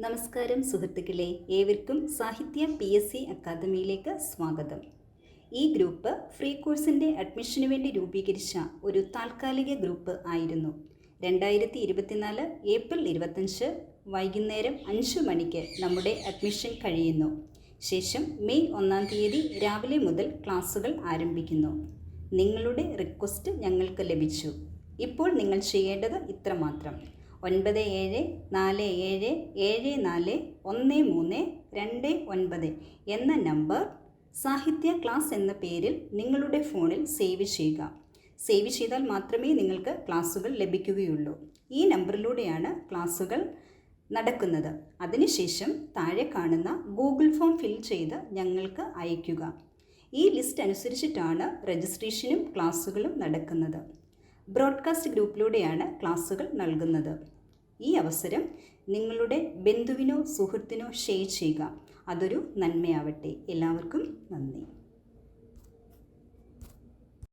നമസ്കാരം സുഹൃത്തുക്കളെ, ഏവർക്കും സാഹിത്യ PSC അക്കാദമിയിലേക്ക് സ്വാഗതം. ഈ ഗ്രൂപ്പ് ഫ്രീ കോഴ്സിൻ്റെ അഡ്മിഷന് വേണ്ടി രൂപീകരിച്ച ഒരു താൽക്കാലിക ഗ്രൂപ്പ് ആയിരുന്നു. 2024 ഏപ്രിൽ 25 വൈകുന്നേരം 5 മണിക്ക് നമ്മുടെ അഡ്മിഷൻ കഴിയുന്നു. ശേഷം മെയ് 1 തീയതി രാവിലെ മുതൽ ക്ലാസുകൾ ആരംഭിക്കുന്നു. നിങ്ങളുടെ റിക്വസ്റ്റ് ഞങ്ങൾക്ക് ലഭിച്ചു. ഇപ്പോൾ നിങ്ങൾ ചെയ്യേണ്ടത് ഇത്രമാത്രം: 9747741329 എന്ന നമ്പർ സാഹിത്യ ക്ലാസ് എന്ന പേരിൽ നിങ്ങളുടെ ഫോണിൽ സേവ് ചെയ്യുക. സേവ് ചെയ്താൽ മാത്രമേ നിങ്ങൾക്ക് ക്ലാസുകൾ ലഭിക്കുകയുള്ളൂ. ഈ നമ്പറിലൂടെയാണ് ക്ലാസുകൾ നടക്കുന്നത്. അതിനുശേഷം താഴെ കാണുന്ന ഗൂഗിൾ ഫോം ഫിൽ ചെയ്ത് ഞങ്ങൾക്ക് അയയ്ക്കുക. ഈ ലിസ്റ്റ് അനുസരിച്ചിട്ടാണ് രജിസ്ട്രേഷനും ക്ലാസുകളും നടക്കുന്നത്. ബ്രോഡ്കാസ്റ്റ് ഗ്രൂപ്പിലൂടെയാണ് ക്ലാസുകൾ നൽകുന്നത്. ഈ അവസരം നിങ്ങളുടെ ബന്ധുവിനോ സുഹൃത്തിനോ ഷെയർ ചെയ്യുക. അതൊരു നന്മയാവട്ടെ. എല്ലാവർക്കും നന്ദി.